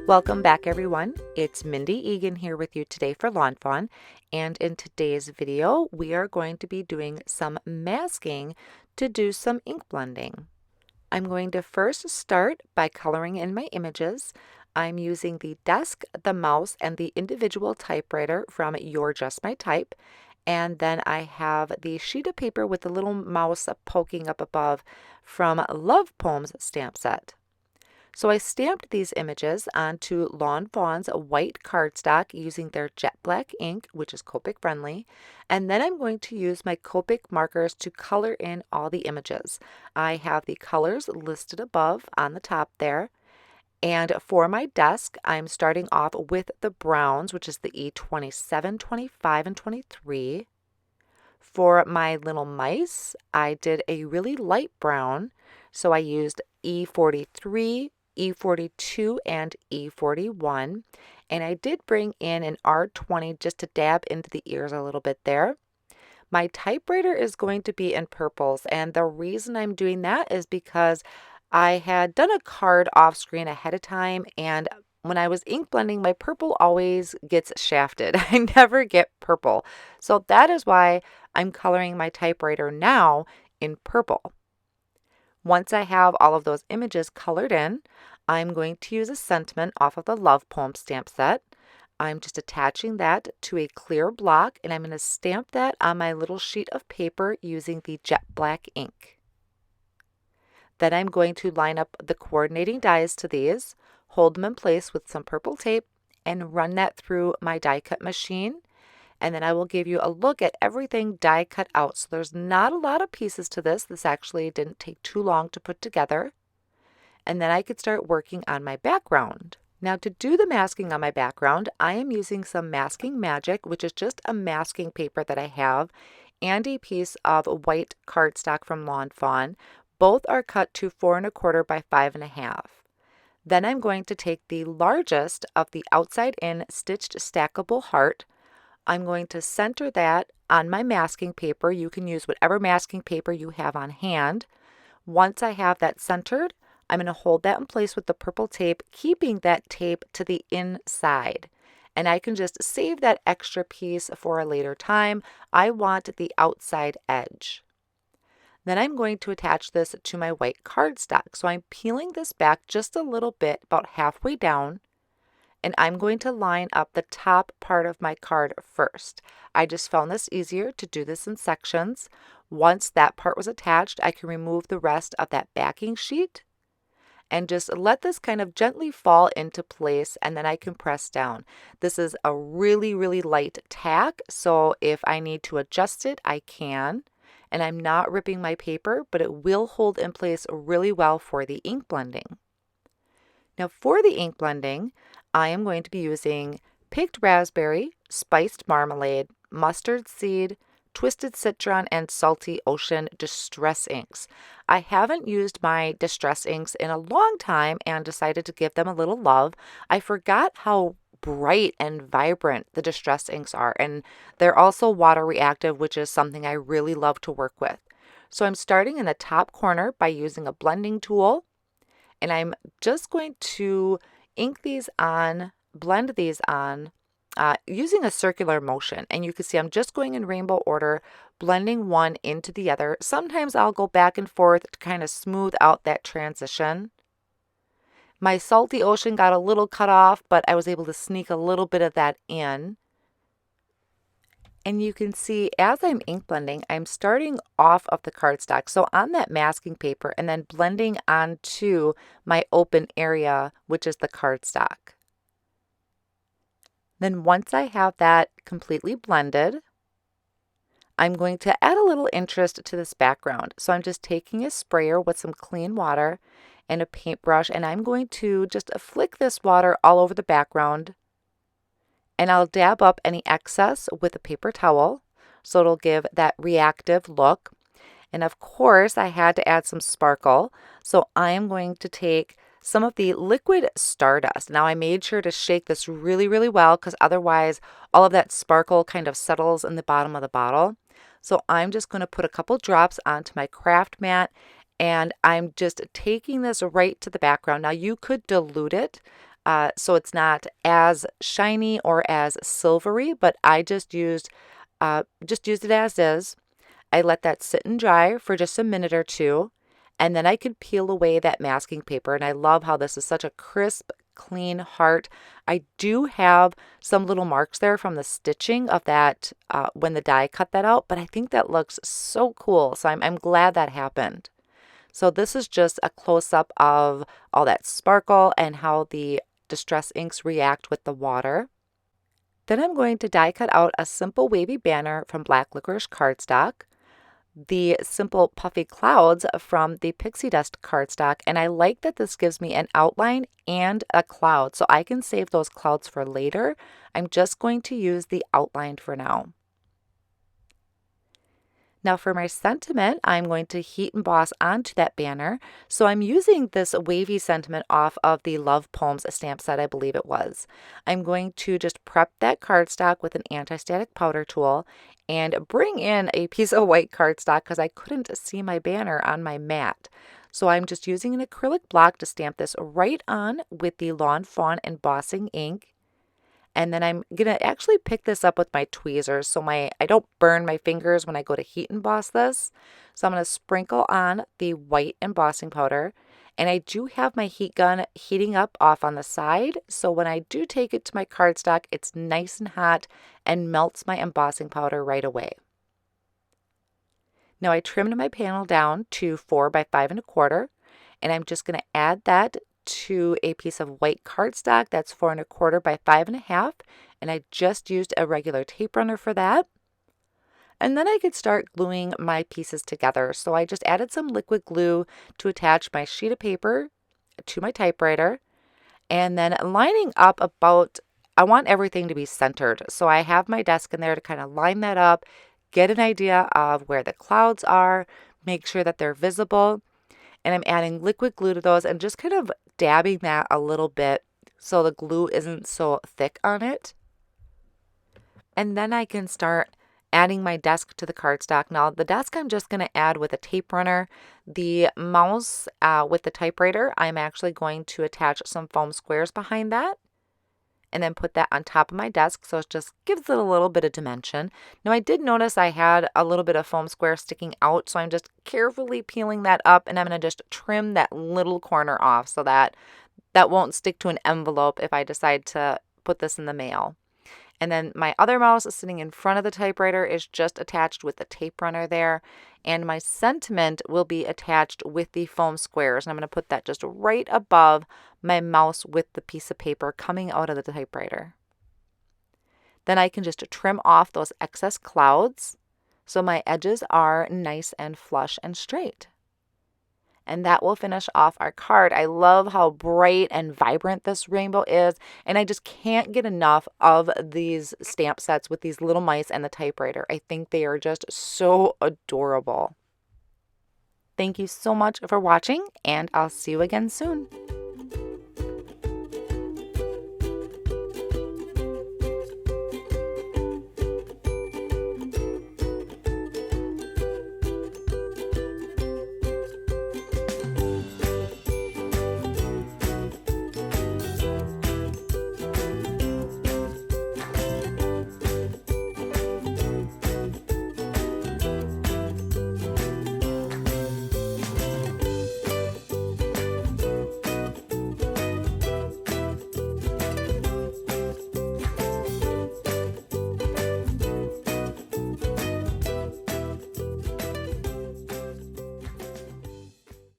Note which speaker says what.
Speaker 1: Welcome back everyone, it's Mindy Egan here with you today for lawnfawn, and in today's video we are going to be doing some masking to do some ink blending. I'm going to first start by coloring in my images. I'm using the desk, the mouse, and the individual typewriter from You're Just My Type, and then I have the sheet of paper with the little mouse poking up above from Love Poems stamp set. So I stamped these images onto Lawnfawn's white cardstock using their jet black ink, which is Copic friendly, and then I'm going to use my Copic markers to color in all the images. I have the colors listed above on the top there, and for my desk I'm starting off with the browns, which is the E27, 25, and 23. For my little mice, I did a really light brown, so I used E43, E42, and E41, and I did bring in an R20 just to dab into the ears a little bit there. My typewriter is going to be in purples, and the reason I'm doing that is because I had done a card off screen ahead of time, and when I was ink blending, my purple always gets shafted. I never get purple, so that is why I'm coloring my typewriter now in purple. Once I have all of those images colored in, I'm going to use a sentiment off of the Love Poem stamp set. I'm just attaching that to a clear block, and I'm going to stamp that on my little sheet of paper using the jet black ink. Then I'm going to line up the coordinating dies to these, hold them in place with some purple tape, and run that through my die cut machine. And then I will give you a look at everything die cut out. So there's not a lot of pieces to this. This actually didn't take too long to put together. And then I could start working on my background. Now to do the masking on my background, I am using some Masking Magic, which is just a masking paper that I have, and a piece of white cardstock from Lawnfawn. Both are cut to 4 1/4 by 5 1/2. Then I'm going to take the largest of the outside in stitched stackable heart. I'm going to center that on my masking paper. You can use whatever masking paper you have on hand. Once I have that centered, I'm going to hold that in place with the purple tape, keeping that tape to the inside. And I can just save that extra piece for a later time. I want the outside edge. Then I'm going to attach this to my white cardstock. So I'm peeling this back just a little bit, about halfway down, and I'm going to line up the top part of my card first. I just found this easier to do this in sections. Once that part was attached, I can remove the rest of that backing sheet and just let this kind of gently fall into place, and then I can press down. This is a really, really light tack, so if I need to adjust it, I can. And I'm not ripping my paper, but it will hold in place really well for the ink blending. Now for the ink blending, I am going to be using picked raspberry, spiced marmalade, mustard seed, twisted citron, and salty ocean distress inks. I haven't used my distress inks in a long time and decided to give them a little love. I forgot how bright and vibrant the distress inks are, and they're also water reactive, which is something I really love to work with. So I'm starting in the top corner by using a blending tool, and I'm just going to ink these on, blend these on, using a circular motion. And you can see I'm just going in rainbow order, blending one into the other. Sometimes I'll go back and forth to kind of smooth out that transition. My salty ocean got a little cut off, but I was able to sneak a little bit of that in. And you can see as I'm ink blending, I'm starting off of the cardstock, so on that masking paper, and then blending onto my open area, which is the cardstock. Then once I have that completely blended, I'm going to add a little interest to this background. So I'm just taking a sprayer with some clean water and a paintbrush, and I'm going to just flick this water all over the background. And I'll dab up any excess with a paper towel, so it'll give that reactive look. And of course, I had to add some sparkle, so I am going to take some of the liquid stardust. Now I made sure to shake this really, really well, because otherwise all of that sparkle kind of settles in the bottom of the bottle. So I'm just going to put a couple drops onto my craft mat, and I'm just taking this right to the background. Now you could dilute it. so it's not as shiny or as silvery, but I just used it as is. I let that sit and dry for just a minute or two, and then I could peel away that masking paper. And I love how this is such a crisp, clean heart. I do have some little marks there from the stitching of that when the die cut that out, but I think that looks so cool. So I'm glad that happened. So this is just a close-up of all that sparkle and how the Distress inks react with the water. Then I'm going to die cut out a simple wavy banner from Black Licorice Cardstock, the simple puffy clouds from the Pixie Dust cardstock, and I like that this gives me an outline and a cloud, so I can save those clouds for later. I'm just going to use the outline for now. Now for my sentiment, I'm going to heat emboss onto that banner. So I'm using this wavy sentiment off of the Love Poems stamp set, I believe it was. I'm going to just prep that cardstock with an anti-static powder tool and bring in a piece of white cardstock because I couldn't see my banner on my mat. So I'm just using an acrylic block to stamp this right on with the Lawn Fawn embossing ink. And then I'm going to actually pick this up with my tweezers so I don't burn my fingers when I go to heat emboss this. So I'm going to sprinkle on the white embossing powder. And I do have my heat gun heating up off on the side. So when I do take it to my cardstock, it's nice and hot and melts my embossing powder right away. Now I trimmed my panel down to 4 by 5 1/4. And I'm just going to add that to a piece of white cardstock that's 4 1/4 by 5 1/2, and I just used a regular tape runner for that. And then I could start gluing my pieces together. So I just added some liquid glue to attach my sheet of paper to my typewriter, and then lining up about, I want everything to be centered. So I have my desk in there to kind of line that up, get an idea of where the clouds are, make sure that they're visible. And I'm adding liquid glue to those and just kind of dabbing that a little bit so the glue isn't so thick on it. And then I can start adding my desk to the cardstock. Now the desk I'm just going to add with a tape runner. The mouse with the typewriter, I'm actually going to attach some foam squares behind that and then put that on top of my desk, so it just gives it a little bit of dimension. Now I did notice I had a little bit of foam square sticking out, so I'm just carefully peeling that up, and I'm going to just trim that little corner off so that that won't stick to an envelope if I decide to put this in the mail. And then my other mouse is sitting in front of the typewriter is just attached with the tape runner there. And my sentiment will be attached with the foam squares. And I'm going to put that just right above my mouse with the piece of paper coming out of the typewriter. Then I can just trim off those excess clouds so my edges are nice and flush and straight. And that will finish off our card. I love how bright and vibrant this rainbow is, and I just can't get enough of these stamp sets with these little mice and the typewriter. I think they are just so adorable. Thank you so much for watching, and I'll see you again soon.